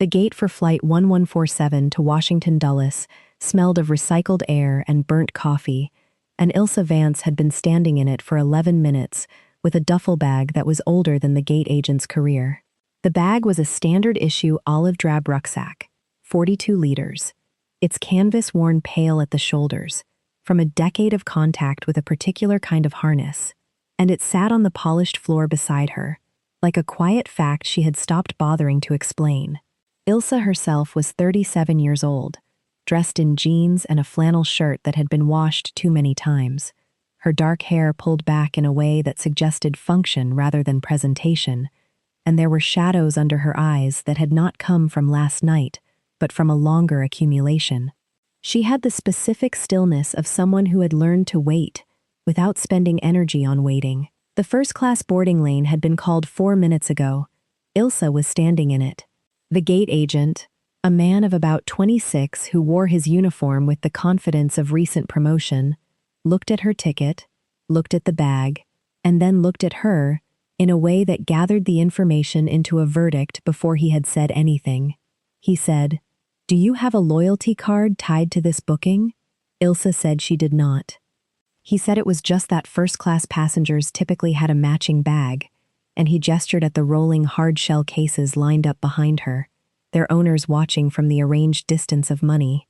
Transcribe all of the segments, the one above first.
The gate for Flight 1147 to Washington Dulles smelled of recycled air and burnt coffee, and Ilsa Vance had been standing in it for 11 minutes with a duffel bag that was older than the gate agent's career. The bag was a standard-issue olive-drab rucksack, 42 liters, its canvas worn pale at the shoulders, from a decade of contact with a particular kind of harness, and it sat on the polished floor beside her, like a quiet fact she had stopped bothering to explain. Ilsa herself was 37 years old, dressed in jeans and a flannel shirt that had been washed too many times, her dark hair pulled back in a way that suggested function rather than presentation, and there were shadows under her eyes that had not come from last night, but from a longer accumulation. She had the specific stillness of someone who had learned to wait, without spending energy on waiting. The first-class boarding lane had been called 4 minutes ago. Ilsa was standing in it. The gate agent, a man of about 26 who wore his uniform with the confidence of recent promotion, looked at her ticket, looked at the bag, and then looked at her in a way that gathered the information into a verdict before he had said anything. He said, "Do you have a loyalty card tied to this booking?" Ilsa said she did not. He said it was just that first-class passengers typically had a matching bag, and he gestured at the rolling hard-shell cases lined up behind her, their owners watching from the arranged distance of money.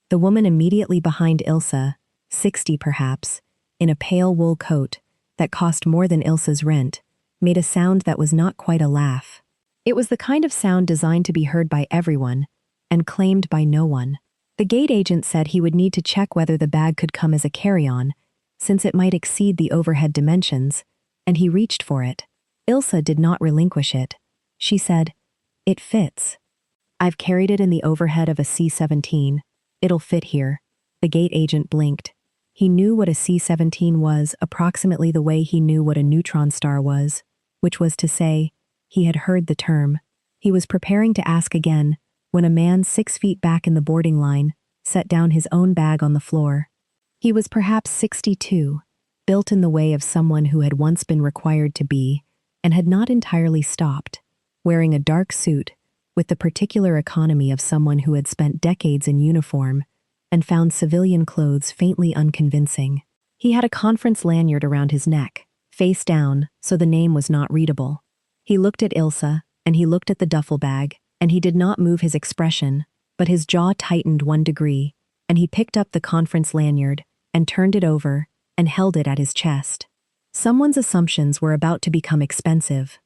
The woman immediately behind Ilsa, 60 perhaps, in a pale wool coat that cost more than Ilsa's rent, made a sound that was not quite a laugh. It was the kind of sound designed to be heard by everyone and claimed by no one. The gate agent said he would need to check whether the bag could come as a carry-on, since it might exceed the overhead dimensions, and he reached for it. Ilsa did not relinquish it. She said, "It fits. I've carried it in the overhead of a C-17. It'll fit here." The gate agent blinked. He knew what a C-17 was approximately the way he knew what a neutron star was, which was to say, he had heard the term. He was preparing to ask again when a man 6 feet back in the boarding line set down his own bag on the floor. He was perhaps 62, built in the way of someone who had once been required to be, and had not entirely stopped, wearing a dark suit, with the particular economy of someone who had spent decades in uniform and found civilian clothes faintly unconvincing. He had a conference lanyard around his neck, face down, so the name was not readable. He looked at Ilsa, and he looked at the duffel bag, and he did not move his expression, but his jaw tightened 1 degree, and he picked up the conference lanyard and turned it over and held it at his chest. Someone's assumptions were about to become expensive.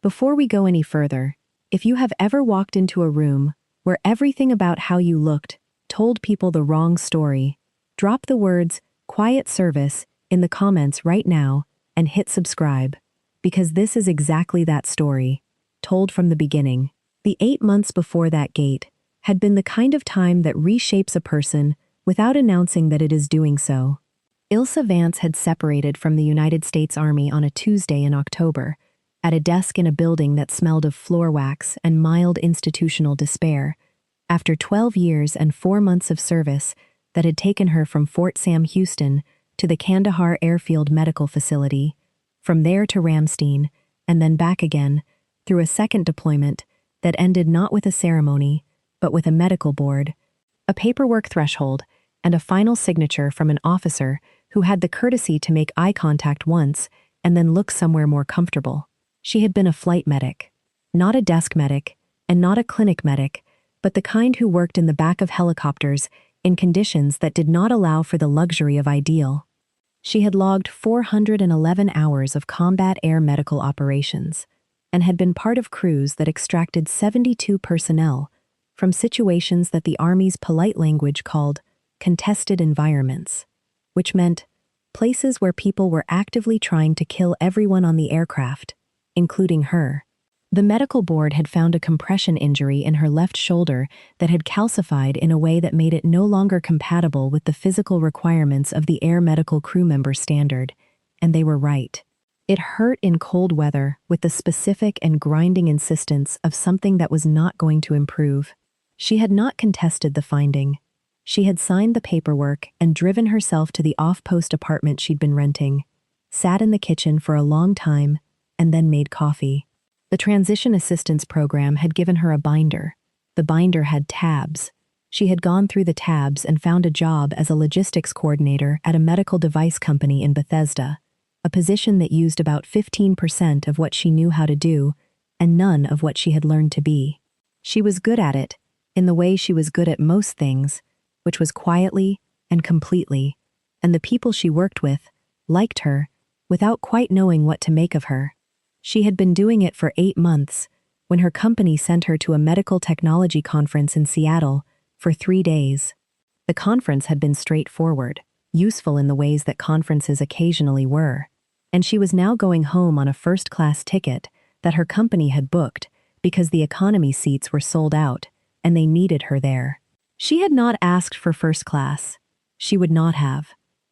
Before we go any further, if you have ever walked into a room where everything about how you looked told people the wrong story, drop the words "quiet service" in the comments right now and hit subscribe, because this is exactly that story, told from the beginning. The 8 months before that gate had been the kind of time that reshapes a person without announcing that it is doing so. Ilsa Vance had separated from the United States Army on a Tuesday in October, at a desk in a building that smelled of floor wax and mild institutional despair, after 12 years and 4 months of service that had taken her from Fort Sam Houston to the Kandahar Airfield Medical Facility, from there to Ramstein, and then back again, through a second deployment that ended not with a ceremony, but with a medical board, a paperwork threshold, and a final signature from an officer who had the courtesy to make eye contact once and then look somewhere more comfortable. She had been a flight medic, not a desk medic, and not a clinic medic, but the kind who worked in the back of helicopters in conditions that did not allow for the luxury of ideal. She had logged 411 hours of combat air medical operations and had been part of crews that extracted 72 personnel from situations that the Army's polite language called contested environments, which meant places where people were actively trying to kill everyone on the aircraft, including her. The medical board had found a compression injury in her left shoulder that had calcified in a way that made it no longer compatible with the physical requirements of the air medical crew member standard, and they were right. It hurt in cold weather with the specific and grinding insistence of something that was not going to improve. She had not contested the finding. She had signed the paperwork and driven herself to the off-post apartment she'd been renting, sat in the kitchen for a long time, and then made coffee. The transition assistance program had given her a binder, The binder had tabs. She had gone through the tabs and found a job as a logistics coordinator at a medical device company in Bethesda, a position that used about 15% of what she knew how to do and none of what she had learned to be. She was good at it, in the way she was good at most things, which was quietly and completely, and the people she worked with liked her without quite knowing what to make of her. She had been doing it for 8 months when her company sent her to a medical technology conference in Seattle for 3 days. The conference had been straightforward, useful in the ways that conferences occasionally were, and she was now going home on a first-class ticket that her company had booked because the economy seats were sold out and they needed her there. She had not asked for first class. She would not have.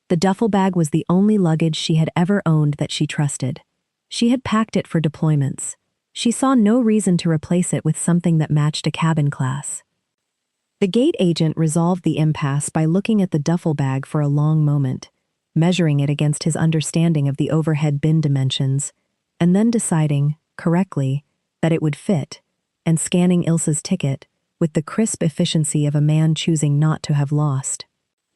The duffel bag was the only luggage she had ever owned that she trusted. She had packed it for deployments. She saw no reason to replace it with something that matched a cabin class. The gate agent resolved the impasse by looking at the duffel bag for a long moment, measuring it against his understanding of the overhead bin dimensions, and then deciding, correctly, that it would fit, and scanning Ilsa's ticket with the crisp efficiency of a man choosing not to have lost.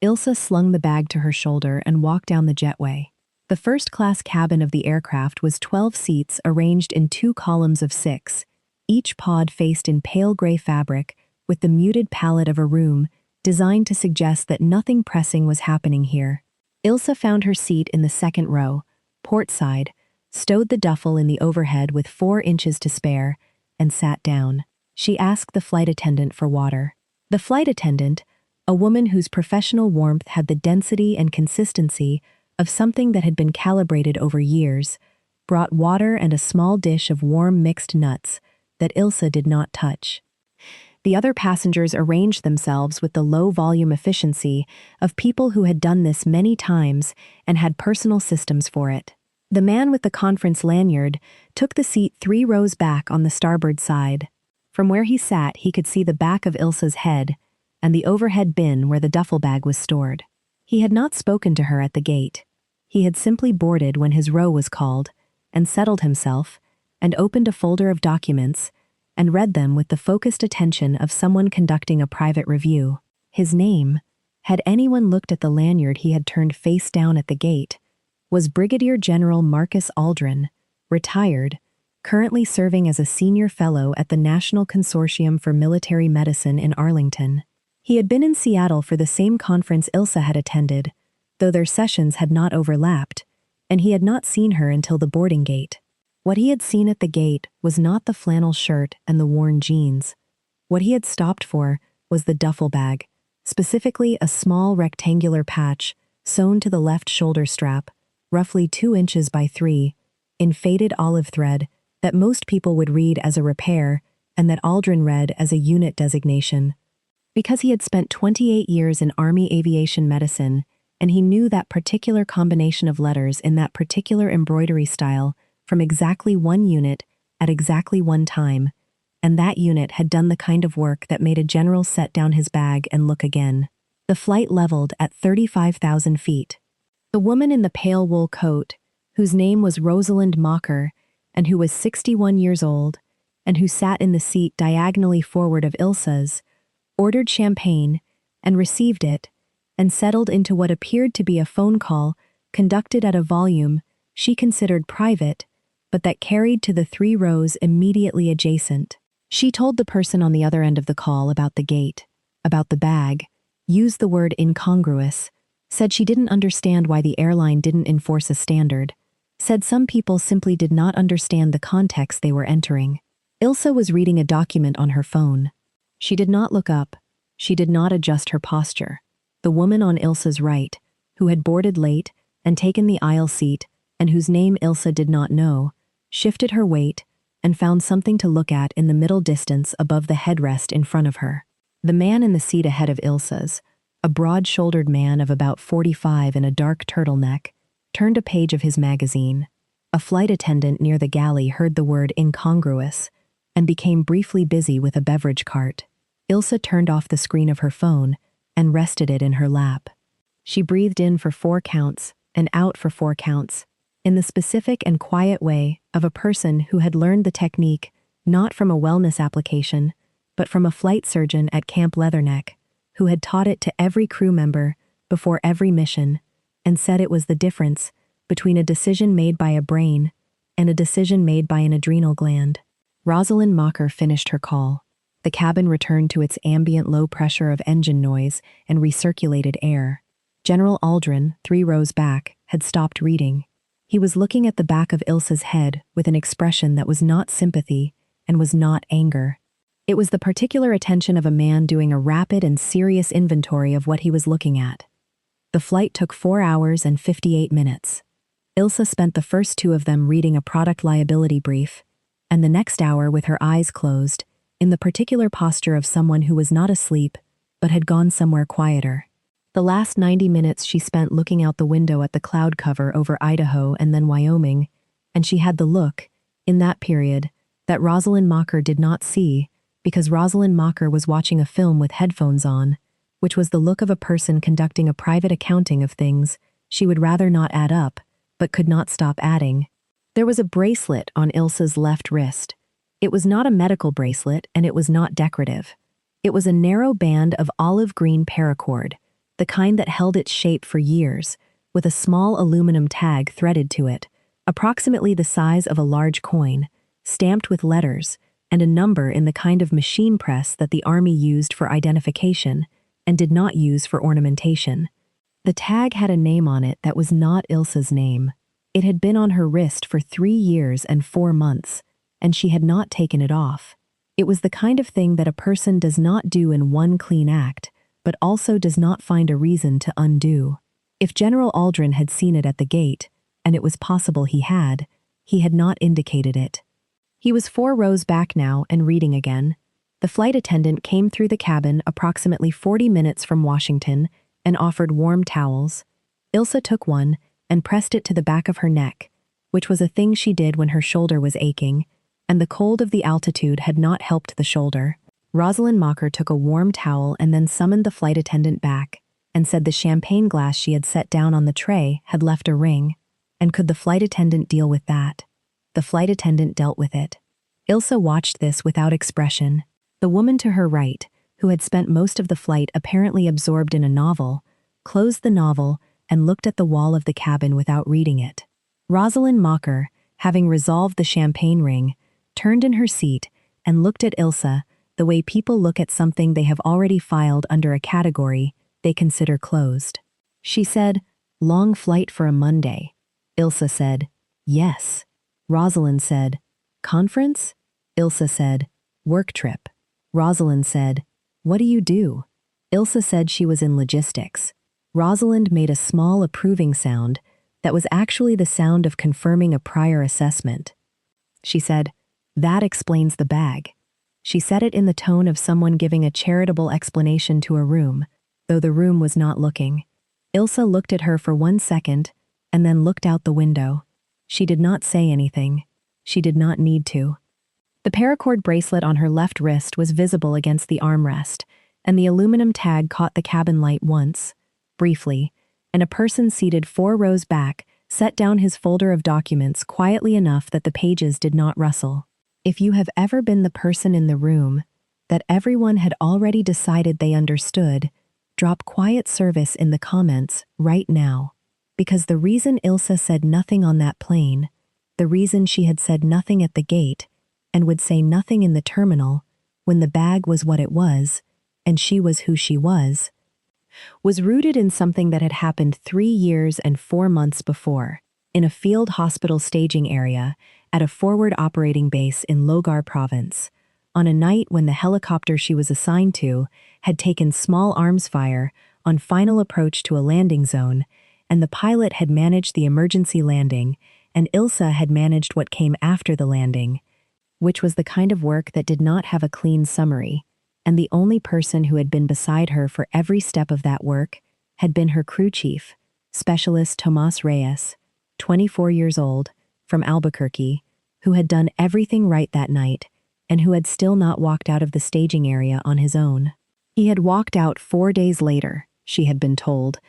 Ilsa slung the bag to her shoulder and walked down the jetway. The first-class cabin of the aircraft was 12 seats arranged in 2 columns of 6, each pod faced in pale gray fabric with the muted palette of a room designed to suggest that nothing pressing was happening here. Ilsa found her seat in the second row, port side, stowed the duffel in the overhead with 4 inches to spare, and sat down. She asked the flight attendant for water. The flight attendant, a woman whose professional warmth had the density and consistency of something that had been calibrated over years, brought water and a small dish of warm mixed nuts that Ilsa did not touch. The other passengers arranged themselves with the low-volume efficiency of people who had done this many times and had personal systems for it. The man with the conference lanyard took the seat 3 rows back on the starboard side. From where he sat, he could see the back of Ilsa's head and the overhead bin where the duffel bag was stored. He had not spoken to her at the gate. He had simply boarded when his row was called and settled himself and opened a folder of documents and read them with the focused attention of someone conducting a private review. His name, had anyone looked at the lanyard he had turned face down at the gate, was Brigadier General Marcus Aldrin, retired, currently serving as a senior fellow at the National Consortium for Military Medicine in Arlington. He had been in Seattle for the same conference Ilsa had attended, though their sessions had not overlapped, and he had not seen her until the boarding gate. What he had seen at the gate was not the flannel shirt and the worn jeans. What he had stopped for was the duffel bag, specifically a small rectangular patch sewn to the left shoulder strap, roughly 2 inches by 3, in faded olive thread that most people would read as a repair and that Aldrin read as a unit designation. Because he had spent 28 years in Army aviation medicine, and he knew that particular combination of letters in that particular embroidery style from exactly 1 unit at exactly 1 time, and that unit had done the kind of work that made a general set down his bag and look again. The flight leveled at 35,000 feet. The woman in the pale wool coat, whose name was Rosalind Mocker, and who was 61 years old, and who sat in the seat diagonally forward of Ilsa's, ordered champagne and received it, and settled into what appeared to be a phone call conducted at a volume she considered private, but that carried to the 3 rows immediately adjacent. She told the person on the other end of the call about the gate, about the bag, used the word incongruous, said she didn't understand why the airline didn't enforce a standard, said some people simply did not understand the context they were entering. Ilsa was reading a document on her phone. She did not look up. She did not adjust her posture. The woman on Ilsa's right, who had boarded late and taken the aisle seat and whose name Ilsa did not know, shifted her weight and found something to look at in the middle distance above the headrest in front of her. The man in the seat ahead of Ilsa's, a broad-shouldered man of about 45 in a dark turtleneck, turned a page of his magazine. A flight attendant near the galley heard the word incongruous and became briefly busy with a beverage cart. Ilsa turned off the screen of her phone and rested it in her lap. She breathed in for 4 counts and out for 4 counts, in the specific and quiet way of a person who had learned the technique not from a wellness application, but from a flight surgeon at Camp Leatherneck, who had taught it to every crew member before every mission, and said it was the difference between a decision made by a brain and a decision made by an adrenal gland. Rosalind Mocker finished her call. The cabin returned to its ambient low pressure of engine noise and recirculated air. General Aldrin, 3 rows back, had stopped reading. He was looking at the back of Ilsa's head with an expression that was not sympathy and was not anger. It was the particular attention of a man doing a rapid and serious inventory of what he was looking at. The flight took 4 hours and 58 minutes. Ilsa spent the first 2 of them reading a product liability brief, and the next hour with her eyes closed, in the particular posture of someone who was not asleep, but had gone somewhere quieter. The last 90 minutes she spent looking out the window at the cloud cover over Idaho and then Wyoming, and she had the look, in that period, that Rosalind Mocker did not see, because Rosalind Mocker was watching a film with headphones on, which was the look of a person conducting a private accounting of things she would rather not add up, but could not stop adding. There was a bracelet on Ilsa's left wrist. It was not a medical bracelet, and it was not decorative. It was a narrow band of olive green paracord, the kind that held its shape for years, with a small aluminum tag threaded to it, approximately the size of a large coin, stamped with letters, and a number in the kind of machine press that the Army used for identification and did not use for ornamentation. The tag had a name on it that was not Ilsa's name. It had been on her wrist for 3 years and 4 months, and she had not taken it off. It was the kind of thing that a person does not do in one clean act, but also does not find a reason to undo. If General Aldrin had seen it at the gate, and it was possible he had not indicated it. He was 4 rows back now and reading again. The flight attendant came through the cabin approximately 40 minutes from Washington and offered warm towels. Ilsa took one and pressed it to the back of her neck, which was a thing she did when her shoulder was aching, and the cold of the altitude had not helped the shoulder. Rosalind Mocker took a warm towel and then summoned the flight attendant back and said the champagne glass she had set down on the tray had left a ring, and could the flight attendant deal with that? The flight attendant dealt with it. Ilsa watched this without expression. The woman to her right, who had spent most of the flight apparently absorbed in a novel, closed the novel and looked at the wall of the cabin without reading it. Rosalind Mocker, having resolved the champagne ring, turned in her seat and looked at Ilsa the way people look at something they have already filed under a category they consider closed. She said, "Long flight for a Monday." Ilsa said, "Yes." Rosalind said, "Conference?" Ilsa said, "Work trip." Rosalind said, "What do you do?" Ilsa said she was in logistics. Rosalind made a small approving sound that was actually the sound of confirming a prior assessment. She said, "That explains the bag." She said it in the tone of someone giving a charitable explanation to a room, though the room was not looking. Ilsa looked at her for 1 second and then looked out the window. She did not say anything. She did not need to. The paracord bracelet on her left wrist was visible against the armrest, and the aluminum tag caught the cabin light once, briefly, and a person seated 4 rows back set down his folder of documents quietly enough that the pages did not rustle. If you have ever been the person in the room that everyone had already decided they understood, drop quiet service in the comments right now, because the reason Ilsa said nothing on that plane, the reason she had said nothing at the gate, and would say nothing in the terminal, when the bag was what it was, and she was who she was rooted in something that had happened 3 years and 4 months before, in a field hospital staging area at a forward operating base in Logar Province, on a night when the helicopter she was assigned to had taken small arms fire on final approach to a landing zone, and the pilot had managed the emergency landing, and Ilsa had managed what came after the landing, which was the kind of work that did not have a clean summary, and the only person who had been beside her for every step of that work had been her crew chief, Specialist Tomas Reyes, 24 years old, from Albuquerque, who had done everything right that night and who had still not walked out of the staging area on his own. He had walked out 4 days later, she had been told,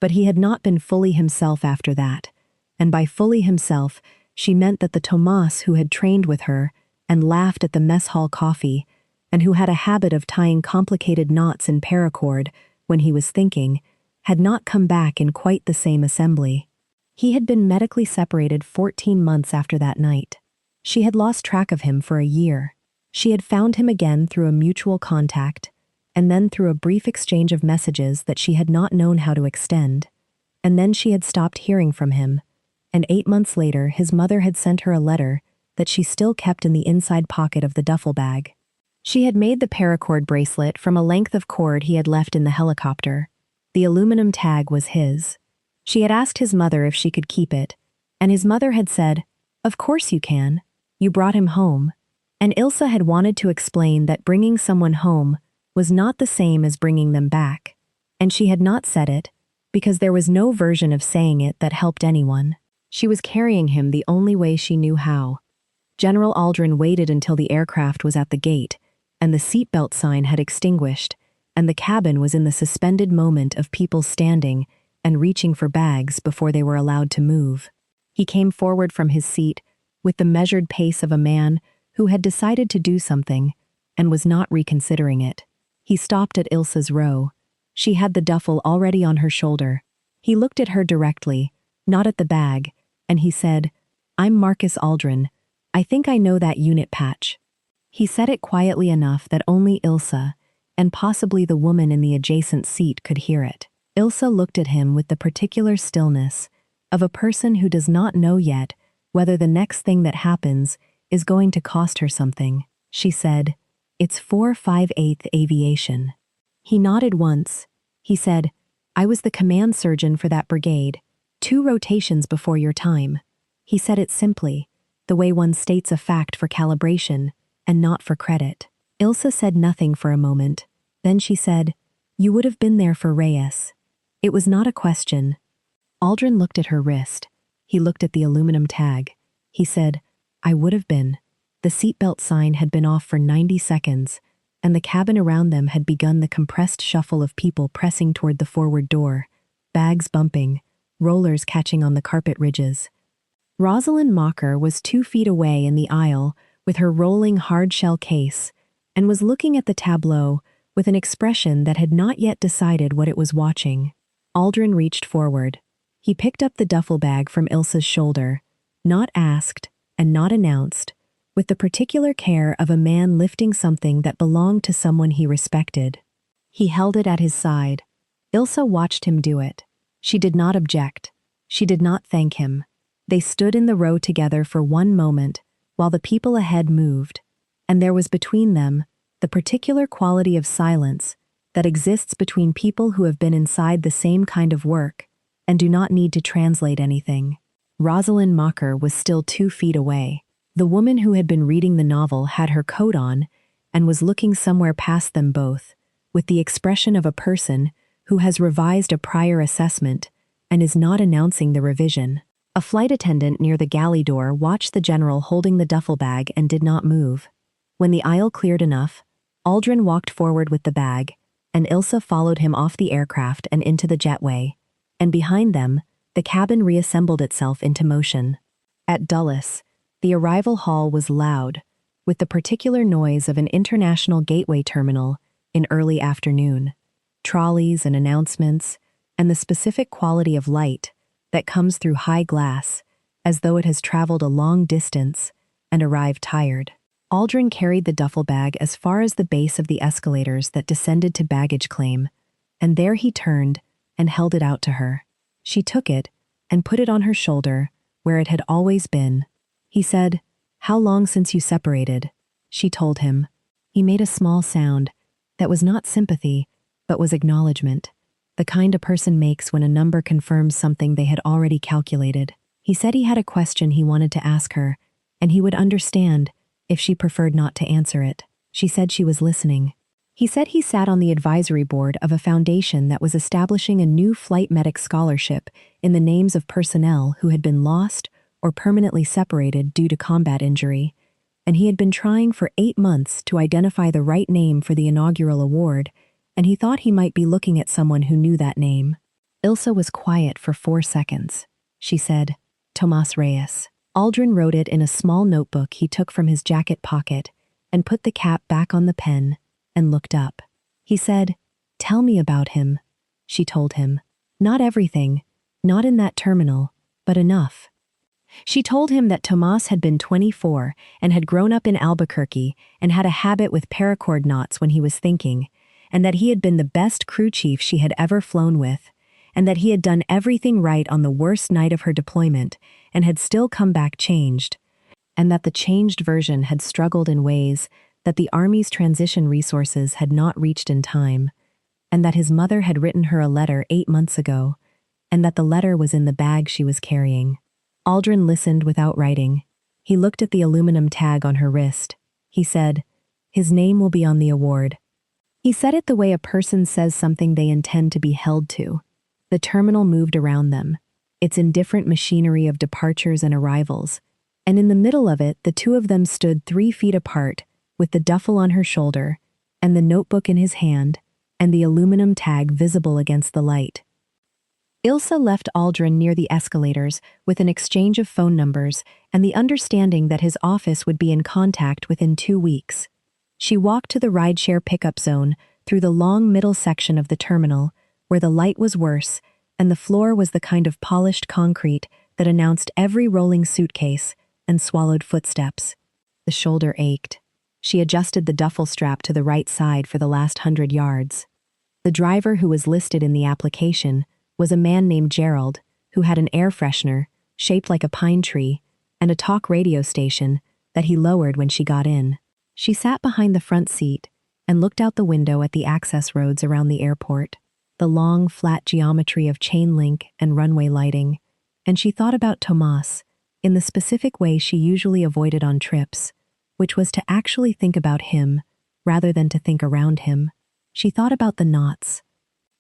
but he had not been fully himself after that, and by fully himself, she meant that the Tomas who had trained with her and laughed at the mess hall coffee and who had a habit of tying complicated knots in paracord when he was thinking, had not come back in quite the same assembly. He had been medically separated 14 months after that night. She had lost track of him for a year. She had found him again through a mutual contact, and then through a brief exchange of messages that she had not known how to extend. And then she had stopped hearing from him, and 8 months later his mother had sent her a letter that she still kept in the inside pocket of the duffel bag. She had made the paracord bracelet from a length of cord he had left in the helicopter. The aluminum tag was his. She had asked his mother if she could keep it, and his mother had said, "Of course you can. You brought him home." And Ilse had wanted to explain that bringing someone home was not the same as bringing them back, and she had not said it, because there was no version of saying it that helped anyone. She was carrying him the only way she knew how. General Aldrin waited until the aircraft was at the gate, and the seatbelt sign had extinguished, and the cabin was in the suspended moment of people standing and reaching for bags before they were allowed to move. He came forward from his seat with the measured pace of a man who had decided to do something and was not reconsidering it. He stopped at Ilse's row. She had the duffel already on her shoulder. He looked at her directly, not at the bag, and he said, "I'm Marcus Aldrin. I think I know that unit patch." He said it quietly enough that only Ilse, and possibly the woman in the adjacent seat, could hear it. Ilse looked at him with the particular stillness of a person who does not know yet whether the next thing that happens is going to cost her something. She said, "It's 458th Aviation." He nodded once. He said, "I was the command surgeon for that brigade, 2 rotations before your time." He said it simply, the way one states a fact for calibration, and not for credit. Ilse said nothing for a moment. Then she said, "You would have been there for Reyes." It was not a question. Aldrin looked at her wrist. He looked at the aluminum tag. He said, "I would have been." The seatbelt sign had been off for 90 seconds, and the cabin around them had begun the compressed shuffle of people pressing toward the forward door, bags bumping, rollers catching on the carpet ridges. Rosalind Mocker was 2 feet away in the aisle with her rolling hard-shell case and was looking at the tableau with an expression that had not yet decided what it was watching. Aldrin reached forward. He picked up the duffel bag from Ilse's shoulder, not asked and not announced, with the particular care of a man lifting something that belonged to someone he respected. He held it at his side. Ilse watched him do it. She did not object. She did not thank him. They stood in the row together for one moment while the people ahead moved, and there was between them the particular quality of silence that exists between people who have been inside the same kind of work and do not need to translate anything. Rosalind Mocker was still 2 feet away. The woman who had been reading the novel had her coat on and was looking somewhere past them both, with the expression of a person who has revised a prior assessment and is not announcing the revision. A flight attendant near the galley door watched the general holding the duffel bag and did not move. When the aisle cleared enough, Aldrin walked forward with the bag, and Ilse followed him off the aircraft and into the jetway, and behind them, the cabin reassembled itself into motion. At Dulles, the arrival hall was loud, with the particular noise of an international gateway terminal in early afternoon, trolleys and announcements, and the specific quality of light that comes through high glass, as though it has traveled a long distance and arrived tired. Aldrin carried the duffel bag as far as the base of the escalators that descended to baggage claim, and there he turned and held it out to her. She took it and put it on her shoulder, where it had always been. He said, "How long since you separated?" She told him. He made a small sound that was not sympathy, but was acknowledgement, the kind a person makes when a number confirms something they had already calculated. He said he had a question he wanted to ask her, and he would understand if she preferred not to answer it. She said she was listening. He said he sat on the advisory board of a foundation that was establishing a new flight medic scholarship in the names of personnel who had been lost or permanently separated due to combat injury, and he had been trying for 8 months to identify the right name for the inaugural award, and he thought he might be looking at someone who knew that name. Ilse was quiet for 4 seconds. She said, "Tomas Reyes." Aldrin wrote it in a small notebook he took from his jacket pocket and put the cap back on the pen and looked up. He said, "Tell me about him," she told him. "Not everything, not in that terminal, but enough." She told him that Tomas had been 24 and had grown up in Albuquerque and had a habit with paracord knots when he was thinking, and that he had been the best crew chief she had ever flown with, and that he had done everything right on the worst night of her deployment and had still come back changed, and that the changed version had struggled in ways that the Army's transition resources had not reached in time, and that his mother had written her a letter 8 months ago, and that the letter was in the bag she was carrying. Aldrin listened without writing. He looked at the aluminum tag on her wrist. He said, "His name will be on the award." He said it the way a person says something they intend to be held to. The terminal moved around them, its indifferent machinery of departures and arrivals, and in the middle of it the two of them stood 3 feet apart, with the duffel on her shoulder, and the notebook in his hand, and the aluminum tag visible against the light. Ilsa left Aldrin near the escalators with an exchange of phone numbers and the understanding that his office would be in contact within 2 weeks. She walked to the rideshare pickup zone through the long middle section of the terminal, where the light was worse and the floor was the kind of polished concrete that announced every rolling suitcase and swallowed footsteps. The shoulder ached. She adjusted the duffel strap to the right side for the last 100 yards. The driver who was listed in the application was a man named Gerald, who had an air freshener, shaped like a pine tree, and a talk radio station that he lowered when she got in. She sat behind the front seat and looked out the window at the access roads around the airport, the long, flat geometry of chain link and runway lighting, and she thought about Tomas in the specific way she usually avoided on trips, which was to actually think about him rather than to think around him. She thought about the knots.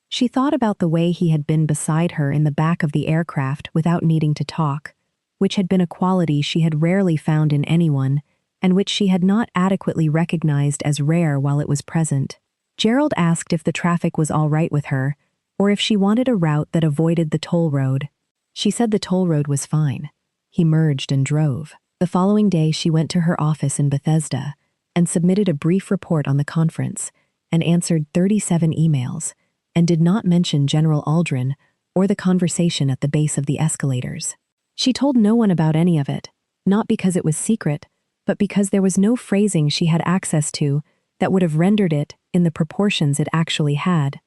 She thought about the way he had been beside her in the back of the aircraft without needing to talk, which had been a quality she had rarely found in anyone, and which she had not adequately recognized as rare while it was present. Gerald asked if the traffic was all right with her, or if she wanted a route that avoided the toll road. She said the toll road was fine. He merged and drove. The following day she went to her office in Bethesda and submitted a brief report on the conference and answered 37 emails, and did not mention General Aldrin or the conversation at the base of the escalators. She told no one about any of it, not because it was secret, but because there was no phrasing she had access to that would have rendered it in the proportions it actually had.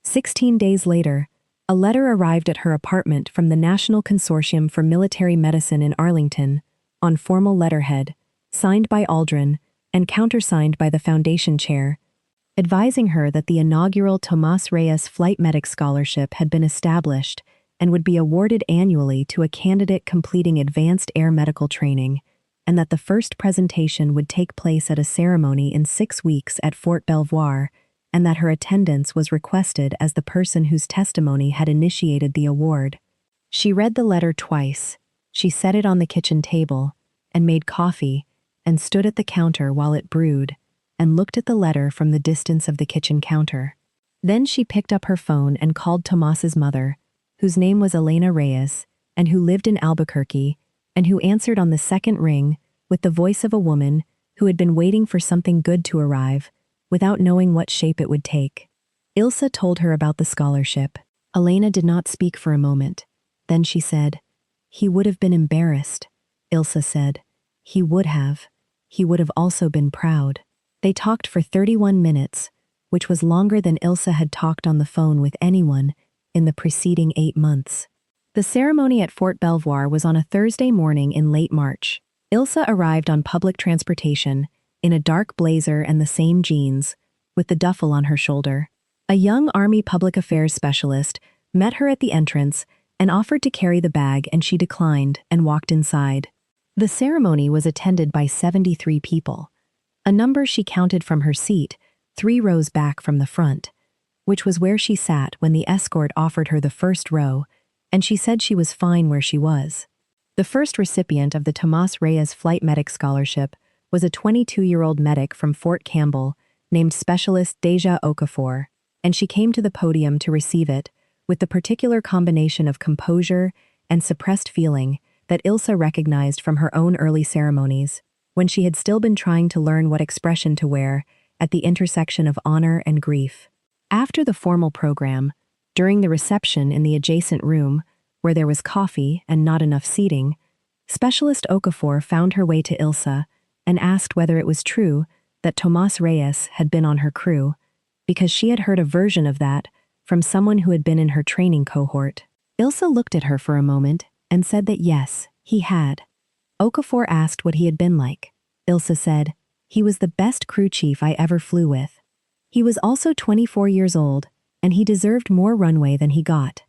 16 days later, a letter arrived at her apartment from the National Consortium for Military Medicine in Arlington, on formal letterhead, signed by Aldrin and countersigned by the Foundation Chair, advising her that the inaugural Tomas Reyes Flight Medic Scholarship had been established and would be awarded annually to a candidate completing advanced air medical training, and that the first presentation would take place at a ceremony in 6 weeks at Fort Belvoir, and that her attendance was requested as the person whose testimony had initiated the award. She read the letter twice. She set it on the kitchen table and made coffee and stood at the counter while it brewed, and looked at the letter from the distance of the kitchen counter. Then she picked up her phone and called Tomas's mother, whose name was Elena Reyes, and who lived in Albuquerque, and who answered on the second ring with the voice of a woman who had been waiting for something good to arrive, without knowing what shape it would take. Ilsa told her about the scholarship. Elena did not speak for a moment. Then she said, "He would have been embarrassed." Ilsa said, "He would have. He would have also been proud." They talked for 31 minutes, which was longer than Ilsa had talked on the phone with anyone in the preceding 8 months. The ceremony at Fort Belvoir was on a Thursday morning in late March. Ilsa arrived on public transportation in a dark blazer and the same jeans, with the duffel on her shoulder. A young Army public affairs specialist met her at the entrance and offered to carry the bag, and she declined and walked inside. The ceremony was attended by 73 people, a number she counted from her seat, 3 rows back from the front, which was where she sat when the escort offered her the first row, and she said she was fine where she was. The first recipient of the Tomas Reyes Flight Medic Scholarship was a 22-year-old medic from Fort Campbell named Specialist Deja Okafor, and she came to the podium to receive it with the particular combination of composure and suppressed feeling that Ilsa recognized from her own early ceremonies. when she had still been trying to learn what expression to wear at the intersection of honor and grief. After the formal program, during the reception in the adjacent room, where there was coffee and not enough seating, Specialist Okafor found her way to Ilsa and asked whether it was true that Tomas Reyes had been on her crew, because she had heard a version of that from someone who had been in her training cohort. Ilsa looked at her for a moment and said that yes, he had. Okafor asked what he had been like. Ilsa said, "He was the best crew chief I ever flew with. He was also 24 years old, and he deserved more runway than he got."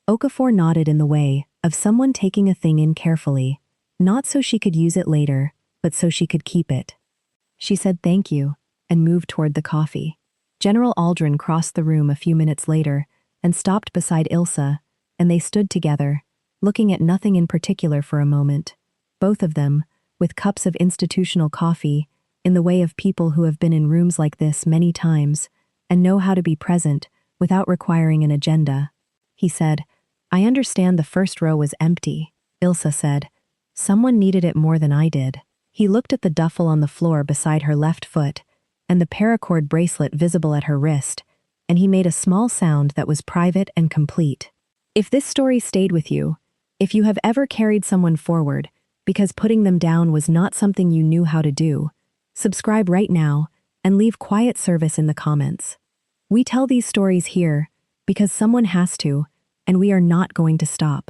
Okafor nodded in the way of someone taking a thing in carefully, not so she could use it later, but so she could keep it. She said thank you and moved toward the coffee. General Aldrin crossed the room a few minutes later and stopped beside Ilsa, and they stood together, looking at nothing in particular for a moment, both of them, with cups of institutional coffee, in the way of people who have been in rooms like this many times and know how to be present without requiring an agenda. He said, "I understand the first row was empty." Ilsa said, "Someone needed it more than I did." He looked at the duffel on the floor beside her left foot and the paracord bracelet visible at her wrist, and he made a small sound that was private and complete. If this story stayed with you, if you have ever carried someone forward because putting them down was not something you knew how to do, subscribe right now and leave quiet service in the comments. We tell these stories here because someone has to, and we are not going to stop.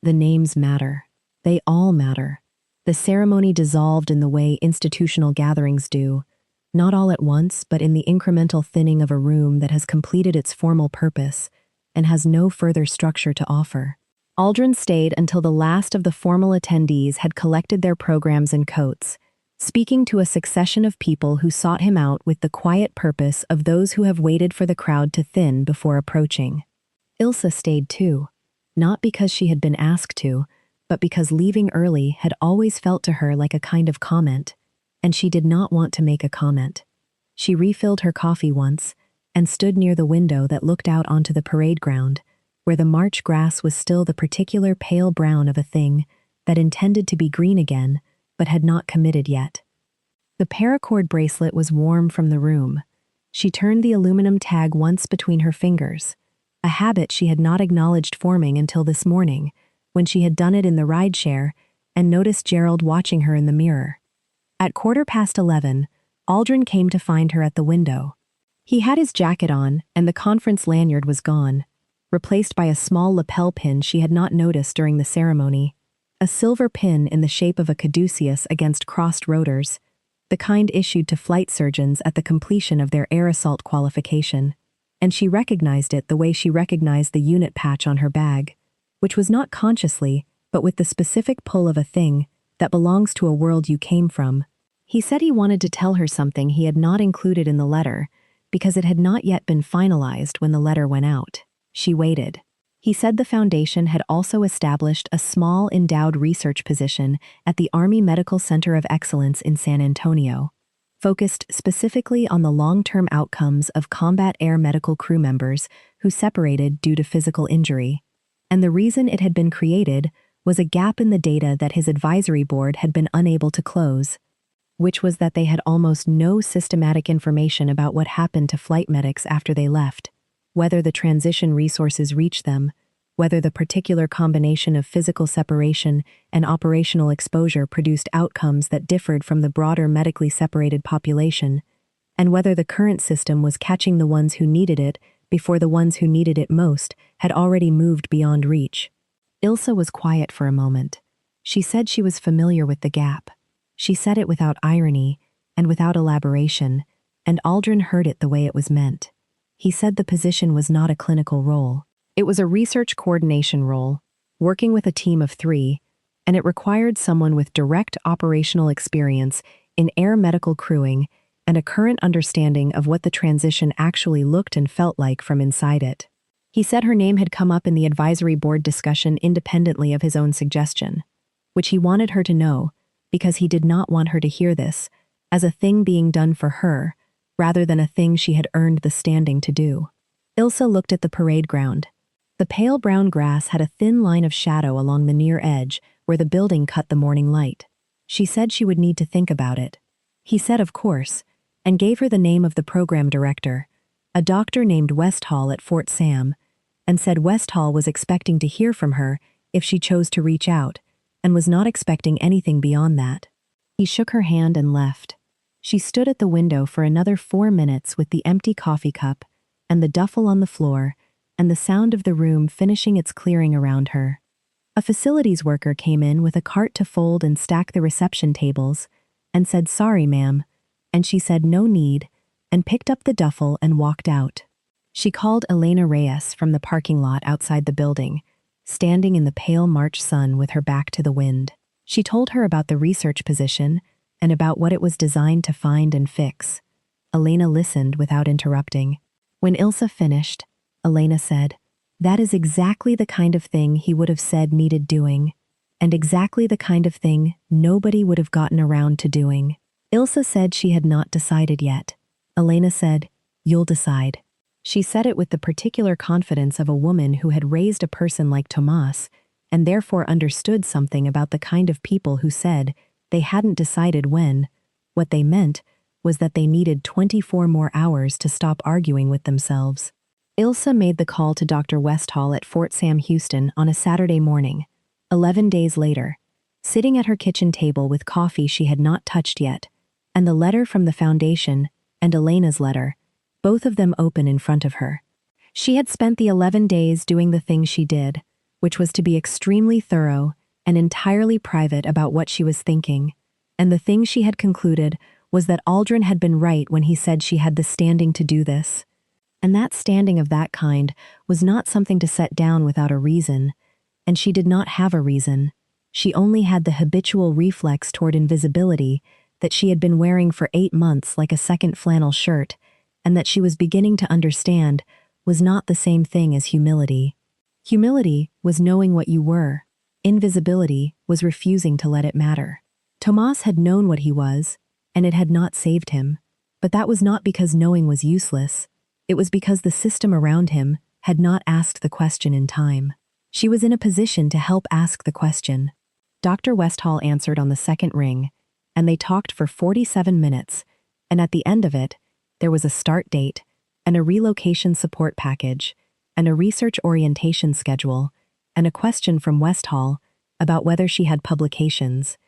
The names matter. They all matter. The ceremony dissolved in the way institutional gatherings do, not all at once, but in the incremental thinning of a room that has completed its formal purpose and has no further structure to offer. Aldrin stayed until the last of the formal attendees had collected their programs and coats, speaking to a succession of people who sought him out with the quiet purpose of those who have waited for the crowd to thin before approaching. Ilsa stayed too, not because she had been asked to, but because leaving early had always felt to her like a kind of comment, and she did not want to make a comment. She refilled her coffee once and stood near the window that looked out onto the parade ground, where the march grass was still the particular pale brown of a thing that intended to be green again, but had not committed yet. The paracord bracelet was warm from the room. She turned the aluminum tag once between her fingers, a habit she had not acknowledged forming until this morning, when she had done it in the rideshare and noticed Gerald watching her in the mirror. At 11:15, Aldrin came to find her at the window. He had his jacket on, and the conference lanyard was gone, replaced by a small lapel pin she had not noticed during the ceremony, a silver pin in the shape of a caduceus against crossed rotors, the kind issued to flight surgeons at the completion of their air assault qualification, and she recognized it the way she recognized the unit patch on her bag, which was not consciously, but with the specific pull of a thing that belongs to a world you came from. He said he wanted to tell her something he had not included in the letter, because it had not yet been finalized when the letter went out. She waited. He said the Foundation had also established a small endowed research position at the Army Medical Center of Excellence in San Antonio, focused specifically on the long-term outcomes of combat air medical crew members who separated due to physical injury. And the reason it had been created was a gap in the data that his advisory board had been unable to close, which was that they had almost no systematic information about what happened to flight medics after they left, whether the transition resources reached them, whether the particular combination of physical separation and operational exposure produced outcomes that differed from the broader medically separated population, and whether the current system was catching the ones who needed it before the ones who needed it most had already moved beyond reach. Ilsa was quiet for a moment. She said she was familiar with the gap. She said it without irony and without elaboration, and Aldrin heard it the way it was meant. He said the position was not a clinical role. It was a research coordination role, working with a team of 3, and it required someone with direct operational experience in air medical crewing and a current understanding of what the transition actually looked and felt like from inside it. He said her name had come up in the advisory board discussion independently of his own suggestion, which he wanted her to know because he did not want her to hear this as a thing being done for her, rather than a thing she had earned the standing to do. Ilsa looked at the parade ground. The pale brown grass had a thin line of shadow along the near edge where the building cut the morning light. She said she would need to think about it. He said of course, and gave her the name of the program director, a doctor named Westall at Fort Sam, and said Westall was expecting to hear from her if she chose to reach out, and was not expecting anything beyond that. He shook her hand and left. She stood at the window for another 4 minutes with the empty coffee cup, and the duffel on the floor, and the sound of the room finishing its clearing around her. A facilities worker came in with a cart to fold and stack the reception tables, and said, "Sorry, ma'am," and she said no need, and picked up the duffel and walked out. She called Elena Reyes from the parking lot outside the building, standing in the pale March sun with her back to the wind. She told her about the research position and about what it was designed to find and fix. Elena listened without interrupting. When Ilsa finished, Elena said, "That is exactly the kind of thing he would have said needed doing, and exactly the kind of thing nobody would have gotten around to doing." Ilsa said she had not decided yet. Elena said, "You'll decide." She said it with the particular confidence of a woman who had raised a person like Tomas and therefore understood something about the kind of people who said they hadn't decided when. What they meant was that they needed 24 more hours to stop arguing with themselves. Ilsa made the call to Dr. Westall at Fort Sam Houston on a Saturday morning, 11 days later, sitting at her kitchen table with coffee she had not touched yet, and the letter from the foundation and Elena's letter, both of them open in front of her. She had spent the 11 days doing the thing she did, which was to be extremely thorough and entirely private about what she was thinking, and the thing she had concluded was that Aldrin had been right when he said she had the standing to do this. And that standing of that kind was not something to set down without a reason, and she did not have a reason. She only had the habitual reflex toward invisibility that she had been wearing for 8 months like a second flannel shirt, and that she was beginning to understand was not the same thing as humility. Humility was knowing what you were. Invisibility was refusing to let it matter. Tomas had known what he was, and it had not saved him. But that was not because knowing was useless. It was because the system around him had not asked the question in time. She was in a position to help ask the question. Dr. Westall answered on the second ring, and they talked for 47 minutes, and at the end of it, there was a start date, and a relocation support package, and a research orientation schedule, and a question from Westall about whether she had publications.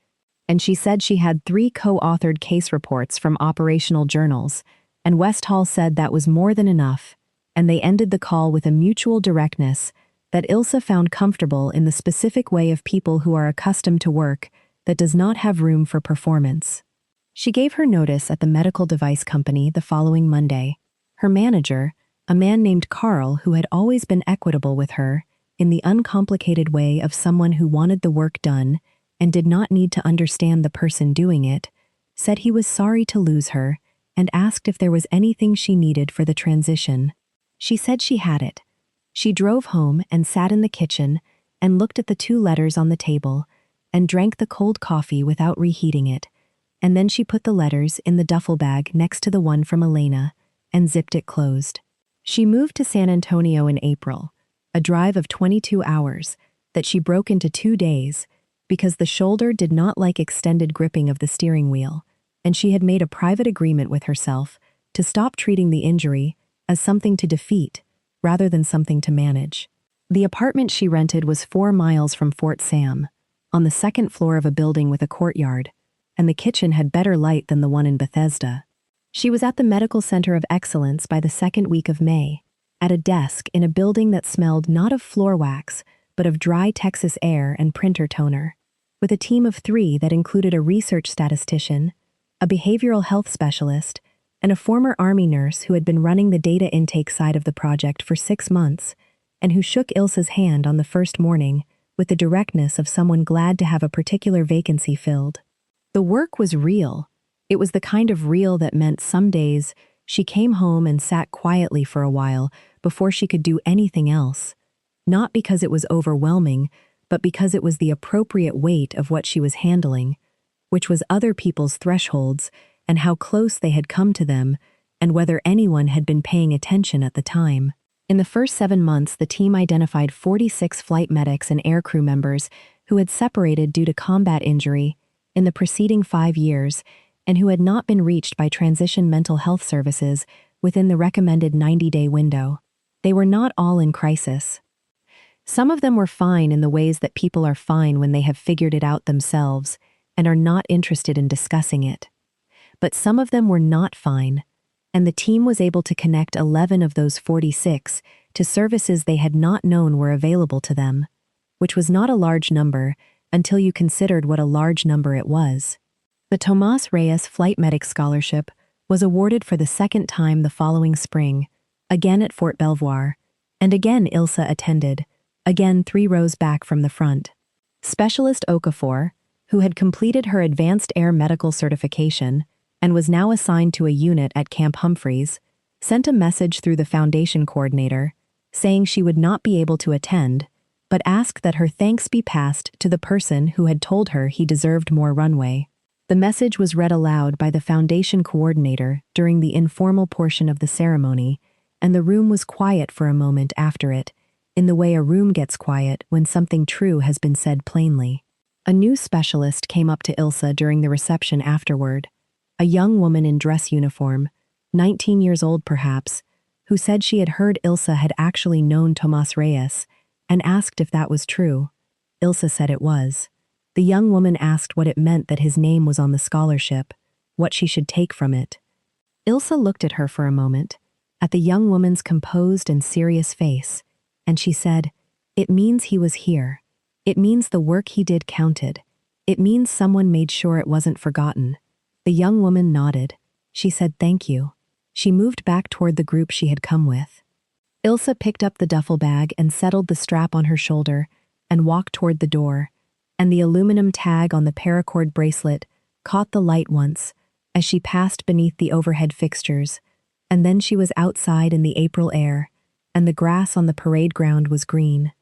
And she said she had 3 co-authored case reports from operational journals, and Westall said that was more than enough, and they ended the call with a mutual directness that Ilsa found comfortable in the specific way of people who are accustomed to work that does not have room for performance. She gave her notice at the medical device company the following Monday. Her manager, a man named Carl who had always been equitable with her, in the uncomplicated way of someone who wanted the work done and did not need to understand the person doing it, said he was sorry to lose her and asked if there was anything she needed for the transition. She said she had it. She drove home and sat in the kitchen and looked at the 2 letters on the table and drank the cold coffee without reheating it, and then she put the letters in the duffel bag next to the one from Elena and zipped it closed. She moved to San Antonio in April, a drive of 22 hours that she broke into 2 days because the shoulder did not like extended gripping of the steering wheel, and she had made a private agreement with herself to stop treating the injury as something to defeat rather than something to manage. The apartment she rented was 4 miles from Fort Sam, on the 2nd floor of a building with a courtyard, and the kitchen had better light than the one in Bethesda. She was at the Medical Center of Excellence by the 2nd week of May, at a desk in a building that smelled not of floor wax, but of dry Texas air and printer toner, with a team of 3 that included a research statistician, a behavioral health specialist, and a former Army nurse who had been running the data intake side of the project for 6 months, and who shook Ilsa's hand on the first morning with the directness of someone glad to have a particular vacancy filled. The work was real. It was the kind of real that meant some days she came home and sat quietly for a while before she could do anything else, not because it was overwhelming, but because it was the appropriate weight of what she was handling, which was other people's thresholds and how close they had come to them, and whether anyone had been paying attention at the time. In the first 7 months, the team identified 46 flight medics and aircrew members who had separated due to combat injury in the preceding 5 years and who had not been reached by transition mental health services within the recommended 90-day window. They were not all in crisis. Some of them were fine in the ways that people are fine when they have figured it out themselves and are not interested in discussing it. But some of them were not fine, and the team was able to connect 11 of those 46 to services they had not known were available to them, which was not a large number until you considered what a large number it was. The Tomás Reyes Flight Medic Scholarship was awarded for the second time the following spring, again at Fort Belvoir, and again Ilsa attended, again 3 rows back from the front. Specialist Okafor, who had completed her advanced air medical certification and was now assigned to a unit at Camp Humphreys, sent a message through the foundation coordinator saying she would not be able to attend, but asked that her thanks be passed to the person who had told her he deserved more runway. The message was read aloud by the foundation coordinator during the informal portion of the ceremony, and the room was quiet for a moment after it, in the way a room gets quiet when something true has been said plainly. A new specialist came up to Ilsa during the reception afterward, a young woman in dress uniform, 19 years old perhaps, who said she had heard Ilsa had actually known Tomás Reyes and asked if that was true. Ilsa said it was. The young woman asked what it meant that his name was on the scholarship, what she should take from it. Ilsa looked at her for a moment, at the young woman's composed and serious face, and she said, "It means he was here. It means the work he did counted. It means someone made sure it wasn't forgotten." The young woman nodded. She said thank you. She moved back toward the group she had come with. Ilsa picked up the duffel bag and settled the strap on her shoulder and walked toward the door, and the aluminum tag on the paracord bracelet caught the light once as she passed beneath the overhead fixtures, and then she was outside in the April air, and the grass on the parade ground was green.